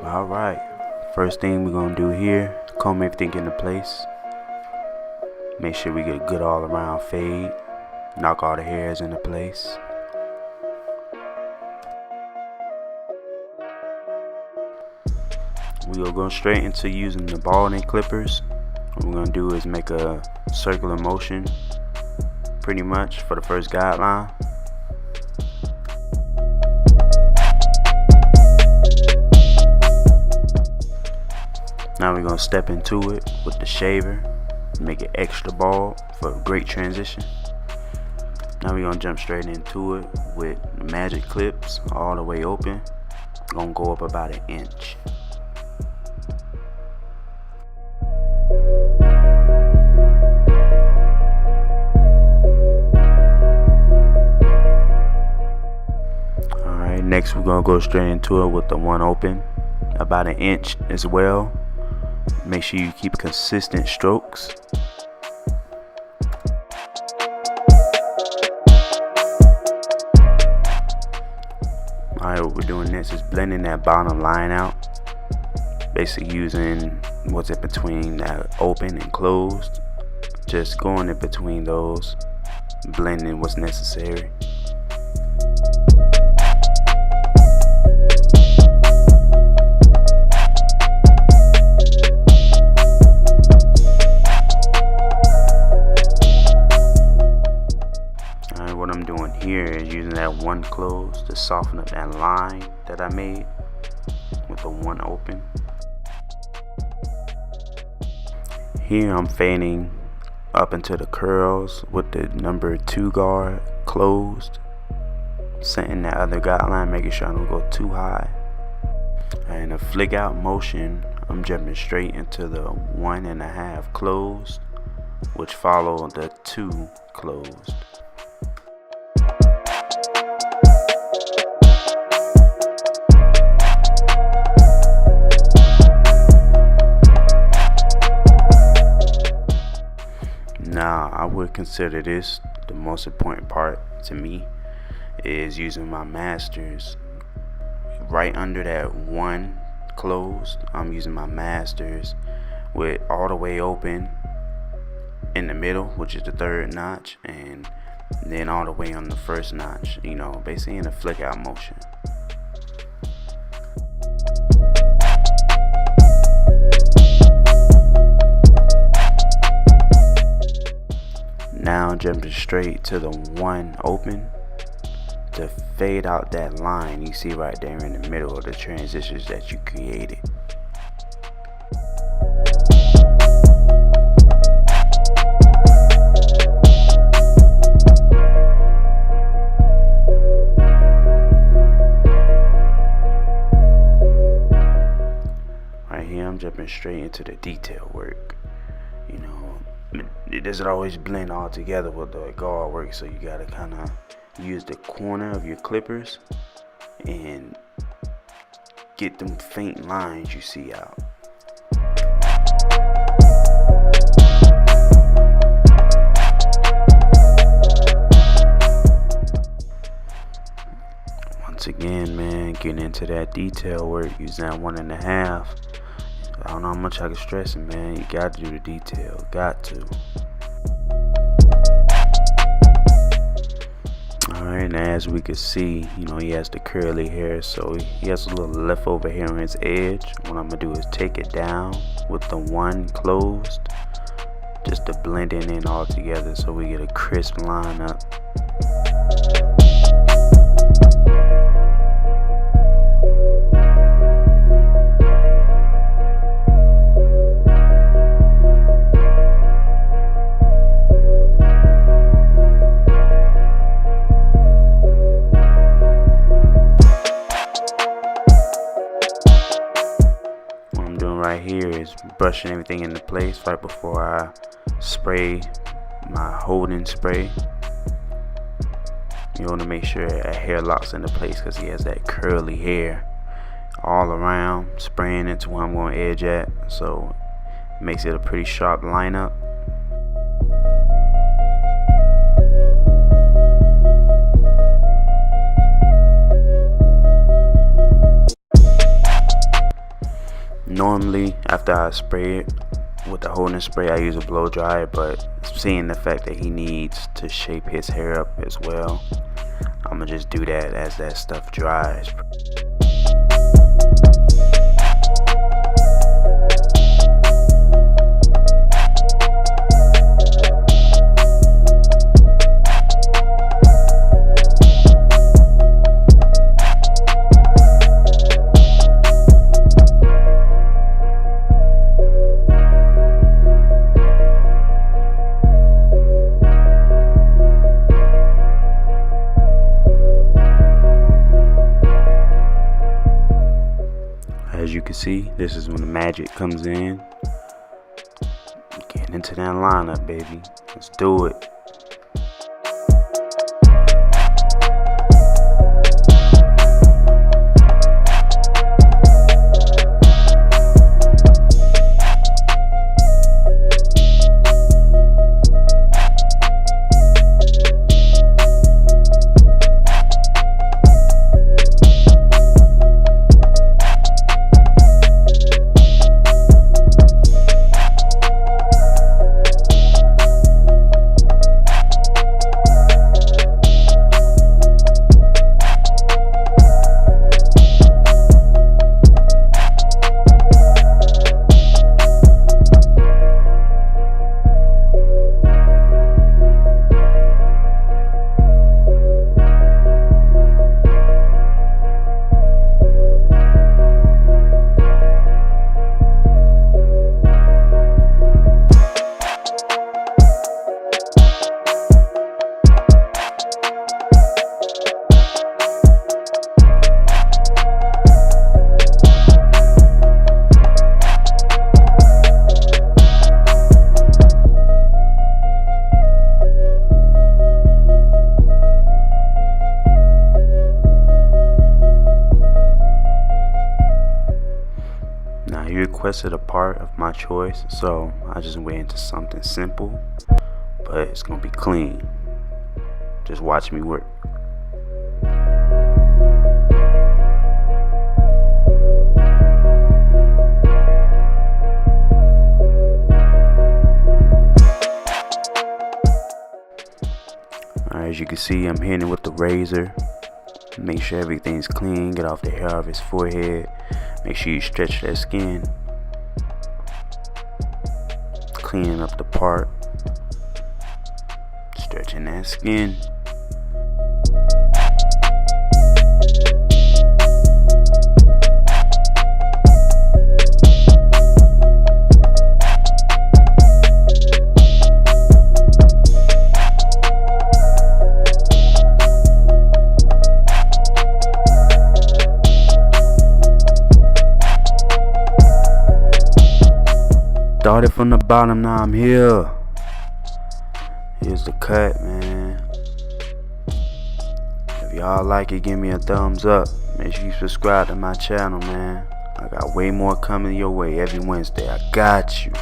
Alright, first thing we're gonna do here, comb everything into place. Make sure we get a good all around fade. Knock all the hairs into place. We will go straight into using the balding clippers. What we're gonna do is make a circular motion pretty much for the first guideline. Now we're gonna step into it with the shaver, make it extra bald for a great transition. Now we're gonna jump straight into it with the magic clips all the way open. Gonna go up about 1 inch. Alright, next we're gonna go straight into it with the one open, about 1 inch as well. Make sure you keep consistent strokes. Alright, what we're doing next is blending that bottom line out. Basically using what's in between that open and closed. Just going in between those, blending what's necessary. What I'm doing here is using that one close to soften up that line that I made with the one open. Here I'm fading up into the curls with the number 2 guard closed, setting that other guideline, making sure I don't go too high. And a flick out motion, I'm jumping straight into the 1.5 closed, which follow the 2 closed. Now, I would consider this the most important part to me, is using my masters right under that 1 closed. I'm using my masters with all the way open in the middle, which is the 3rd notch, and then all the way on the 1st notch, you know, basically in a flick out motion. Now jumping straight to the 1 open to fade out that line you see right there in the middle of the transitions that you created. Right here I'm jumping straight into the detail work. You know, it doesn't always blend all together with the guard work, so you gotta kind of use the corner of your clippers and get them faint lines you see out. Once again, man, getting into that detail work using that 1.5. I don't know how much I can stress it, man. You got to do the detail. Got to. Alright, now as we can see, you know, he has the curly hair, so he has a little leftover hair on his edge. What I'm going to do is take it down with the 1 closed, just to blend it in all together so we get a crisp line up. Right here is brushing everything into place right before I spray my holding spray. You want to make sure a hair locks into place because he has that curly hair all around, spraying into where I'm going to edge at, so it makes it a pretty sharp lineup. Normally, after I spray it with the holding spray, I use a blow dryer, but seeing the fact that he needs to shape his hair up as well, I'm gonna just do that as that stuff dries. As you can see, this is when the magic comes in. Getting into that lineup, baby. Let's do it. Now you requested a part of my choice, so I just went into something simple, but it's gonna be clean. Just watch me work. Alright, as you can see, I'm hitting it with the razor. Make sure everything's clean, get off the hair off his forehead. Make sure you stretch that skin. Cleaning up the part. Stretching that skin. Started from the bottom, now I'm here. Here's the cut, man. If y'all like it, give me a thumbs up. Make sure you subscribe to my channel, man. I got way more coming your way every Wednesday. I got you.